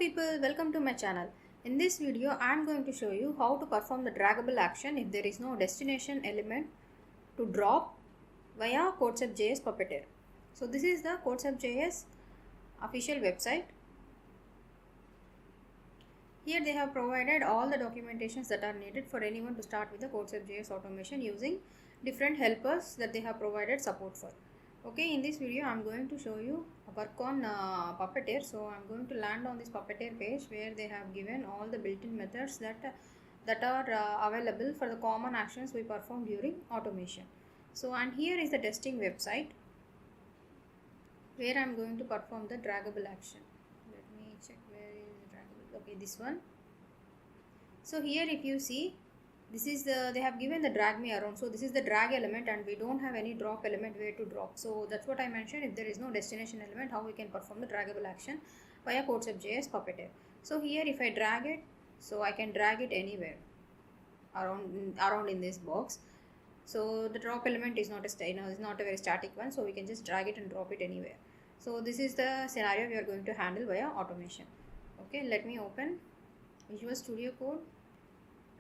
people, welcome to my channel. In this video I am going to show you how to perform the draggable action if there is no destination element to drop via CodeShip.js Puppeteer. So this is the CodeShip.js official website. Here they have provided all the documentations that are needed for anyone to start with the CodeShip.js automation using different helpers that they have provided support for. Okay, in this video I am going to show you work on Puppeteer. So I am going to land on this Puppeteer page where they have given all the built-in methods that are available for the common actions we perform during automation. So and here is the testing website where I am going to perform the draggable action. Let me check where is the draggable. Okay, this one. So here if you see, this is they have given the drag me around. So this is the drag element and we don't have any drop element where to drop. So that's what I mentioned. If there is no destination element, how we can perform the draggable action via CodeShip.js Puppeteer. So here if I drag it, so I can drag it anywhere around in this box. So the drop element is not a very static one. So we can just drag it and drop it anywhere. So this is the scenario we are going to handle via automation. Okay, let me open Visual Studio Code.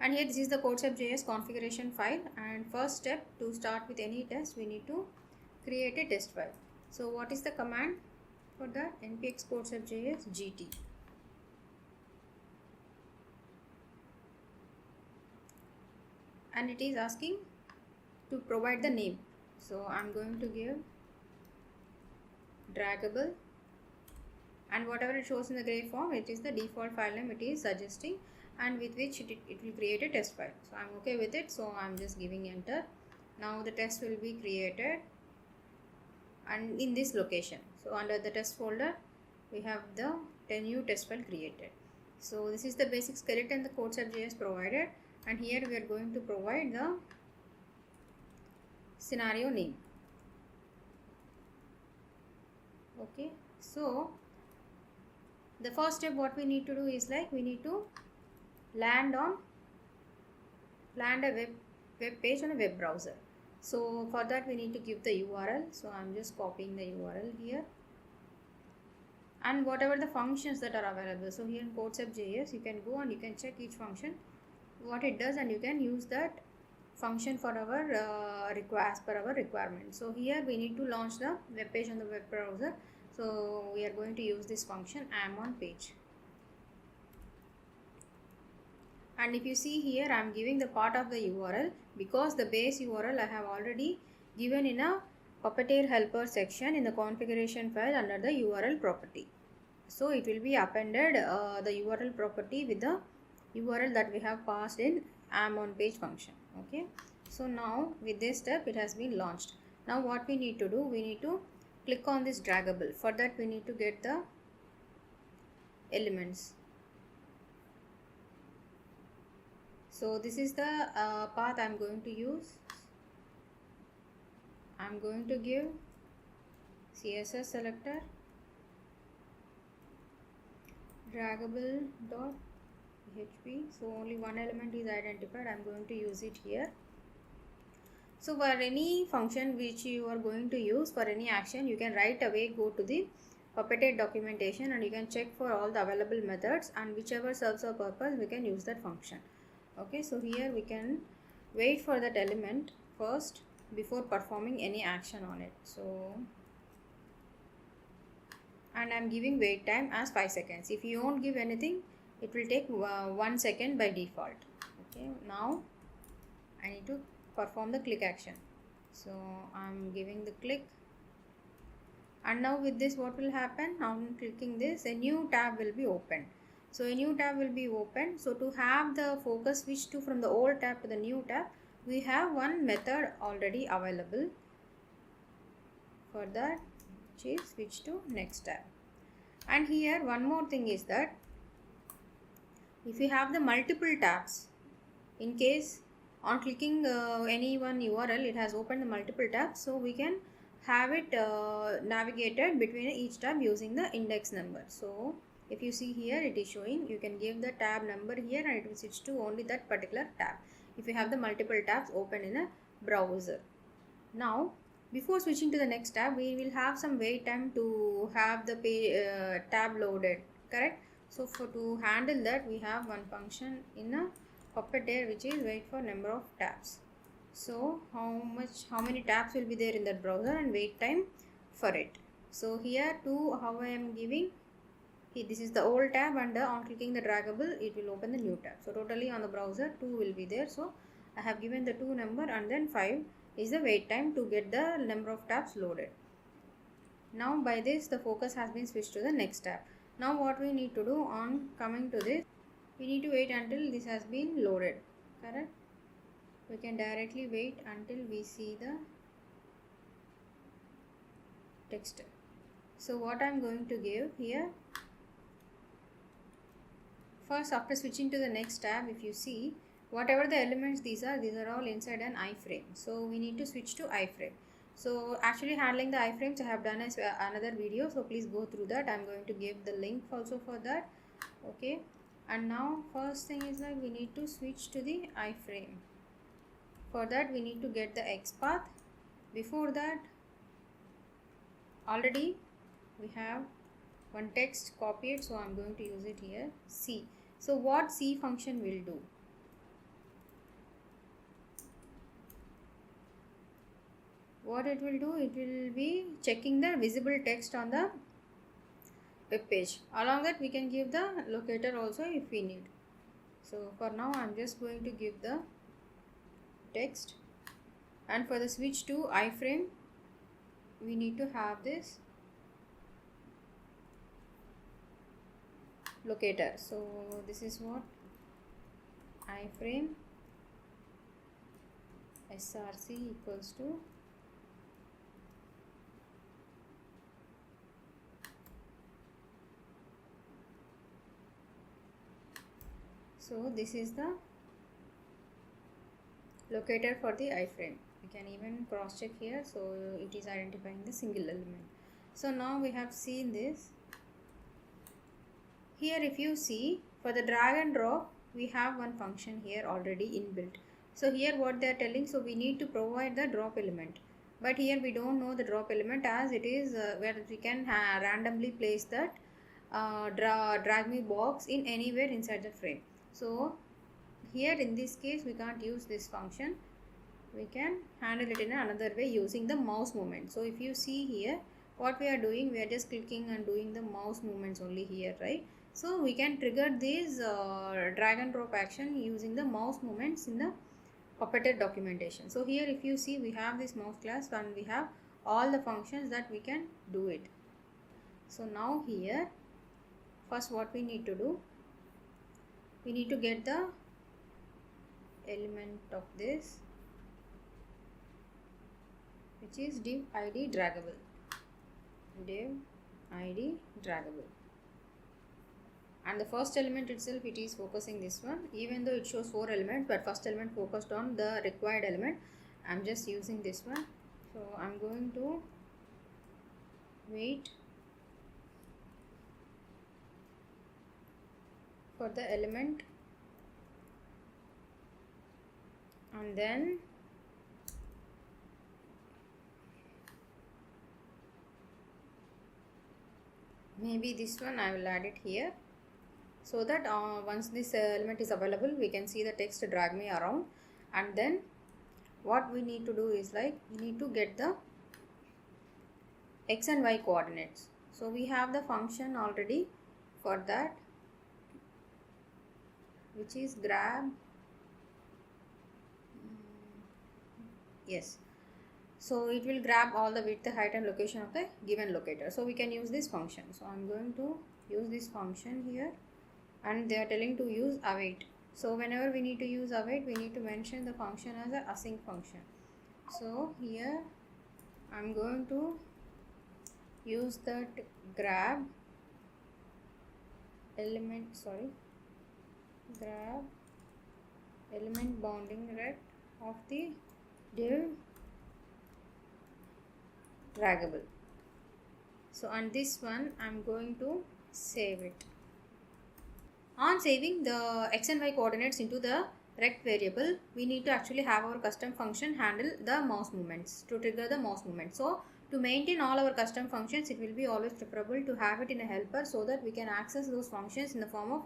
And here this is the CodeShip.js configuration file, and first step to start with any test we need to create a test file. So what is the command for that? npx CodeShip.js gt. And it is asking to provide the name. So I am going to give draggable, and whatever it shows in the gray form, it is the default file name it is suggesting, and with which it will create a test file. So I'm okay with it, so I'm just giving enter. Now the test will be created and in this location. So under the test folder we have the new test file created. So this is the basic skeleton the CodeShip.js provided, and here we are going to provide the scenario name. Okay, so the first step what we need to do is we need to land a web page on a web browser. So for that we need to give the URL. So I'm just copying the URL here, and whatever the functions that are available. So here in CodeShip.js you can go and you can check each function what it does, and you can use that function for our as per our requirement. So here we need to launch the web page on the web browser. So we are going to use this function am on page. And if you see here, I am giving the part of the URL because the base URL I have already given in a Puppeteer helper section in the configuration file under the URL property. So it will be appended the URL property with the URL that we have passed in am on page function. Okay. So now with this step it has been launched. Now what we need to do, we need to click on this draggable. For that we need to get the elements. So this is the path I am going to use. I am going to give CSS selector draggable.php. So only one element is identified. I am going to use it here. So for any function which you are going to use for any action, you can right away go to the Puppeteer documentation and you can check for all the available methods, and whichever serves our purpose we can use that function. Okay, so here we can wait for that element first before performing any action on it. So, and I am giving wait time as 5 seconds. If you won't give anything, it will take 1 second by default. Okay, now I need to perform the click action. So I am giving the click, and now with this what will happen? Now I'm clicking this, a new tab will be opened. So a new tab will be open. So to have the focus switch to from the old tab to the new tab, we have one method already available for that, which is switch to next tab. And here one more thing is that if you have the multiple tabs, in case on clicking any one URL it has opened the multiple tabs, so we can have it navigated between each tab using the index number. So if you see here, it is showing you can give the tab number here and it will switch to only that particular tab if you have the multiple tabs open in a browser. Now before switching to the next tab, we will have some wait time to have the tab loaded, correct? So for to handle that, we have one function in a Puppeteer which is wait for number of tabs. So how many tabs will be there in that browser and wait time for it. So here too, how I am giving, this is the old tab, and on clicking the draggable it will open the new tab. So totally on the browser 2 will be there. So I have given the 2 number, and then 5 is the wait time to get the number of tabs loaded. Now by this the focus has been switched to the next tab. Now what we need to do on coming to this, we need to wait until this has been loaded, correct? We can directly wait until we see the text. So what I am going to give here, first after switching to the next tab, if you see whatever the elements these are all inside an iframe. So we need to switch to iframe. So actually handling the iframes I have done another video, so please go through that. I am going to give the link also for that. Okay, and now first thing is like we need to switch to the iframe. For that we need to get the XPath. Before that, already we have one text copied, so I am going to use it here, C. So what C function will do? What it will do, it will be checking the visible text on the web page. Along that we can give the locator also if we need. So for now I am just going to give the text, and for the switch to iframe we need to have this locator. So this is what iframe src equals to so this is the locator for the iframe. We can even cross check here, so it is identifying the single element. So now we have seen this. Here if you see, for the drag and drop we have one function here already inbuilt. So here what they are telling, so we need to provide the drop element, but here we don't know the drop element, as it is where we can randomly place that drag me box in anywhere inside the frame. So here in this case we can't use this function. We can handle it in another way using the mouse movement. So if you see here what we are doing, we are just clicking and doing the mouse movements only here, right? So we can trigger this drag and drop action using the mouse movements in the Puppeteer documentation. So here if you see, we have this mouse class and we have all the functions that we can do it. So now here first what we need to do, we need to get the element of this, which is div id draggable. Div id draggable, and the first element itself, it is focusing this one, even though it shows 4 elements, but first element focused on the required element. I'm just using this one. So I'm going to wait for the element, and then maybe this one I will add it here, so that once this element is available we can see the text drag me around. And then what we need to do is like we need to get the x and y coordinates. So we have the function already for that, which is grab, yes, so it will grab all the width, height and location of the given locator. So we can use this function. So I'm going to use this function here, and they are telling to use await. So whenever we need to use await, we need to mention the function as a async function. So here I'm going to use that grab element, grab element bounding rect of the div draggable. So on this one I'm going to save it. On saving the x and y coordinates into the rect variable, we need to actually have our custom function handle the mouse movements, to trigger the mouse movement. So To maintain all our custom functions, it will be always preferable to have it in a helper so that we can access those functions in the form of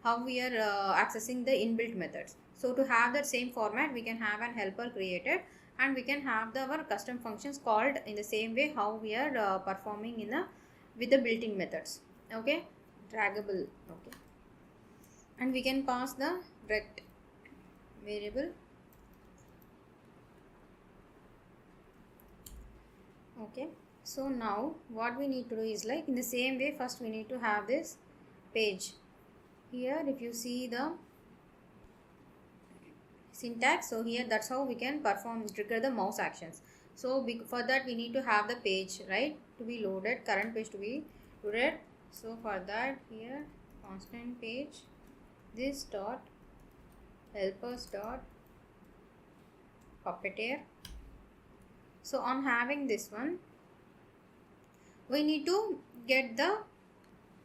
how we are accessing the inbuilt methods. So to have that same format, we can have an helper created, and we can have our custom functions called in the same way how we are performing with the built-in methods. Okay, draggable. Okay, and we can pass the rect variable. Okay, so now what we need to do is, like in the same way, first we need to have this page. Here if you see the syntax, so here that's how we can trigger the mouse actions. So for that we need to have the page, right, to be loaded, current page to be loaded. So for that, here constant page, this dot helpers dot puppeteer. So on having this one, we need to get the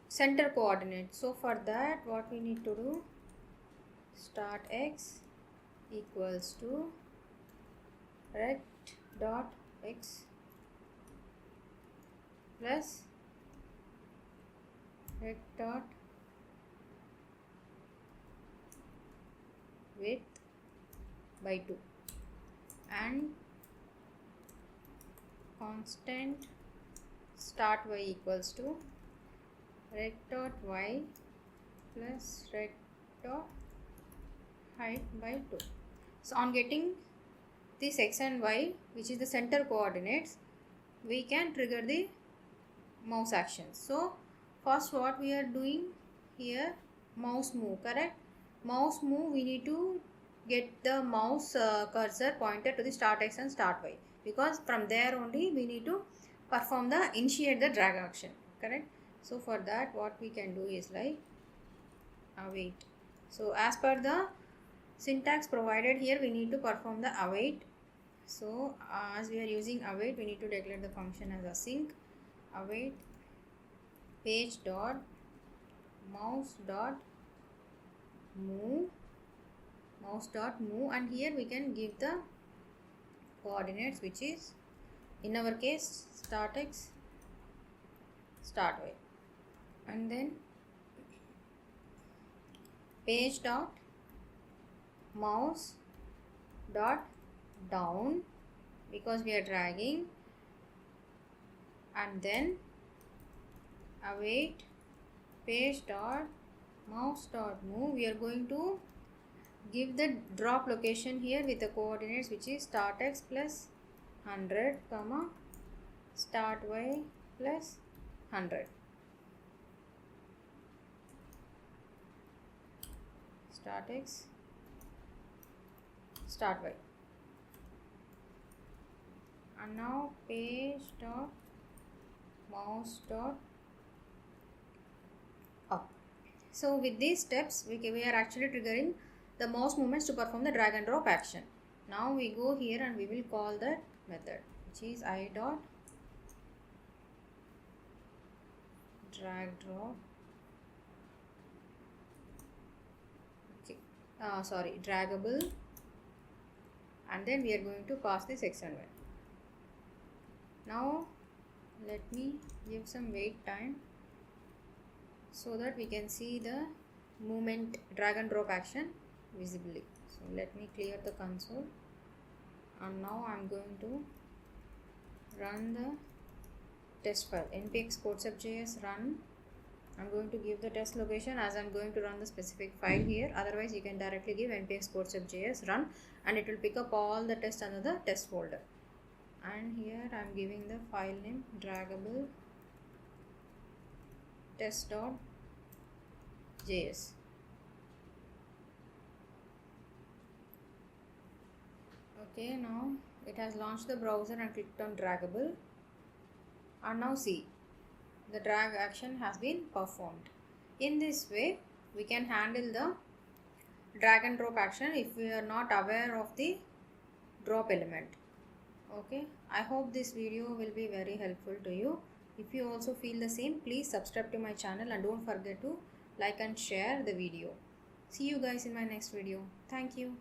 center coordinate. So for that, what we need to do, start x equals to rect dot x plus rect dot width by 2, and constant start y equals to rect dot y plus rect dot height by 2. So on getting this x and y, which is the center coordinates, we can trigger the mouse actions. So first what we are doing here, mouse move, correct? Mouse move, we need to get the mouse cursor pointed to the start x and start y, because from there only we need to initiate the drag action, correct? So for that, what we can do is like await. So as per the syntax provided here, we need to perform the await. So as we are using await, we need to declare the function as async await page dot mouse dot move, and here we can give the coordinates, which is in our case start x start y, and then page dot mouse dot down, because we are dragging, and then await page dot mouse dot move. We are going to give the drop location here with the coordinates, which is start x plus 100 comma start y plus 100. Start x start y, and now page dot mouse dot up. So with these steps, we are actually triggering the mouse movements to perform the drag and drop action. Now we go here and we will call that method, which is I dot drag drop, okay, draggable, and then we are going to pass this x and y. Now let me give some wait time so that we can see the movement drag and drop action visibly. So let me clear the console, and now I'm going to run the test file npx codesub.js run. I'm going to give the test location as I'm going to run the specific file here. Otherwise you can directly give npx codesub.js run, and it will pick up all the tests under the test folder. And here I'm giving the file name draggable test.js. Okay, now it has launched the browser and clicked on draggable, and now see the drag action has been performed. In this way we can handle the drag and drop action if we are not aware of the drop element. Okay, I hope this video will be very helpful to you. If you also feel the same, please subscribe to my channel and don't forget to like and share the video. See you guys in my next video. Thank you.